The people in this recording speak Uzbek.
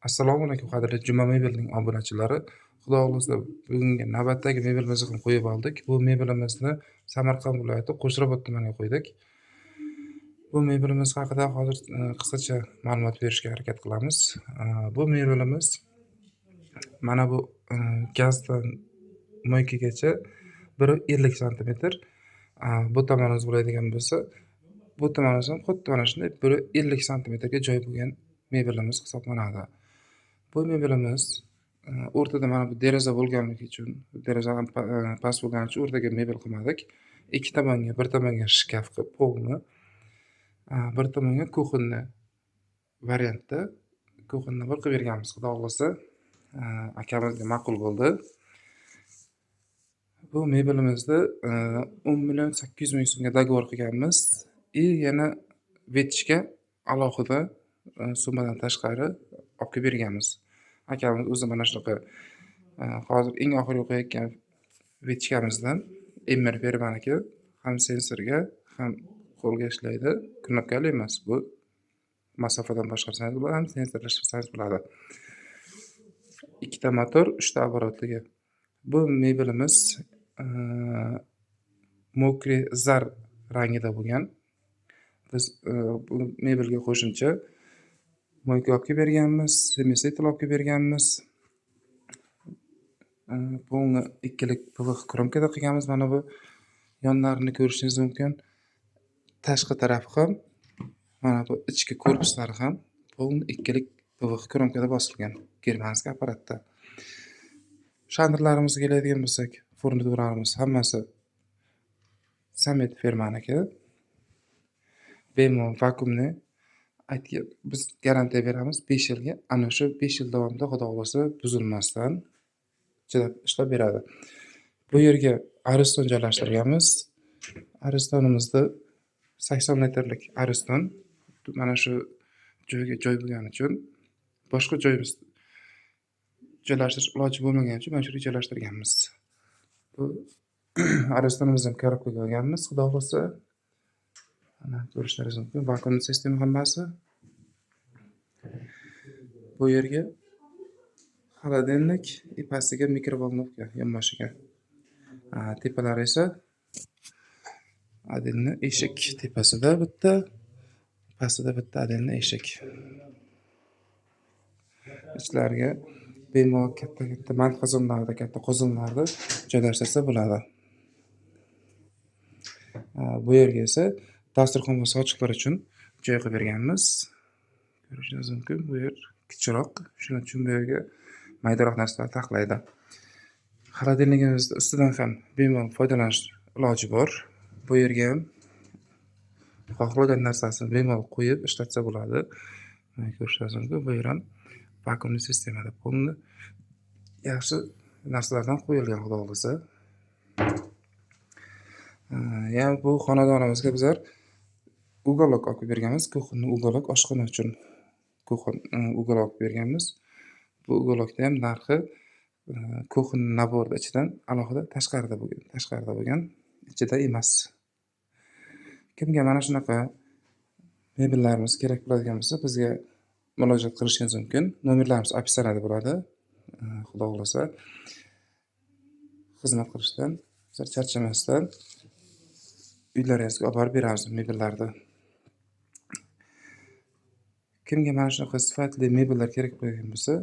Assalomu alaykum qadrli Juma Mebelning obunachilari. Xudo xolasa bugungi navbatdagi mebelimizni ham qo'yib oldik. Bu mebelimizni Samarqand viloyati Qo'shrabot tumaniga qo'ydik. Bu mebelimiz haqida hozir qisqacha ma'lumot berishga harakat qilamiz. Bu mebelimiz mana bu gazdan moykagacha 1.50 santimetr. Bu tomonimiz bo'ladigan bo'lsa, bu tomonimiz ham xuddi mana shunday 1.50 santimetrga joy bo'lgan mebelimiz hisoblanadi. Bu mebelimiz o'rtada mana bu deraza bo'lganligi uchun, deraza ham past bo'lgani uchun o'rtaga mebel qilmadik. Ikki tomonga, bir tomonga shkaf qilib, polni, bir tomonga kuxonniy variantda kuxonniy nabor qilib berganmiz. Xudo xolasa akamizga ma'qul bo'ldi. Bu mebelimizni 10.800.000 so'mga dogovor qilganmiz. Yana vetishga alohida summadan tashqari olib kelib berganmiz. Akamiz o'zi mana shunaqa hozir eng oxirgi qo'yayotgan vetishkamizdan Emmer firmaniki, ham sensorga, ham qo'lga ishlaydi. Knopkali emas bu. Masofadan boshqarsangiz bo'ladi, ham sensorlashtirsangiz bo'ladi. Ikkita motor, 3 ta oborotligi. Bu mebelimiz mokriy zar rangida bo'lgan. Biz bu mebelga qo'shimcha moyka olib kelib berganmiz, semisetl olib kelib berganmiz. Polni ikkilik PVX kromkada qilganmiz. Mana bu yonlarini ko'rishingiz mumkin. Tashqi tarafi ham, mana bu ichki korpuslari ham polni ikkilik PVX kromkada bosilgan germanskiy apparatda. Shandrlarimizga keladigan bo'lsak, furnituramiz hammasi Samet firmaniki. Bemalol vakuumni biz garantiya beramiz 5 yilga. Ana shu 5 yil davomida xudo xolasa buzilmasdan chidab ishlab beradi. Bu yerga ariston joylashtirganmiz. Aristonimizni 80 litrlik ariston mana shu joyga joy bo'lgani uchun boshqa joyimiz joylashtirish iloji bo'lmagani uchun mana shu yerga joylashtirganmiz. Bu aristonimizni korobkaga olganmiz. Xudo xolasa mana ko'rishlaringiz mumkin. Vakuum sistema hammasi. Bu yerga xolodilnik, pastiga mikrovolnovka yonboshiga. Tepalari esa adilni eshik tepasida bitta, pastida bitta adilni eshik. Ichlariga bemalol katta mand qozonlarda, katta qozonlarda joylashtirsa bo'ladi. Bu yerga esa dasturxon va sochiqlar uchun joy qilib berganmiz. Ko'rishingiz mumkin. Bu yer kichikroq, shuning uchun bu yerga maydaroq narsalar taxlaydi. Xolodilnigimizni ustidan ham bemalol foydalanish iloji bor. Bu yerga ham xohlagan narsasini bemalol qo'yib ishlatsa bo'ladi. Mana ko'rishingiz mumkin. Bu yer ham vakuumli sistemada polni yaxshi narsalardan qo'yilgan xudo xolasa. Yani bu xonadonimizga bizlar uголок olib berganmiz. Kuxonniy uголок oshxona uchun uголок olib berganmiz. Bu uголокda ham narxi kuxonniy naborda ichidan alohida tashqarida bo'lgan, ichida emas. Kimga mana shunaqa mebellarimiz kerak bo'ladigan bo'lsa, bizga murojaat qilishingiz mumkin. Nomerlarimiz описаниеda bo'ladi. Xudo xolasa xizmat qilishdan, sizlar charchamasdan uylaringizga olib borib beramiz mebellarni. Kimga mana shunaqa sifatli mebellar kerak bo'lgan bo'lsa,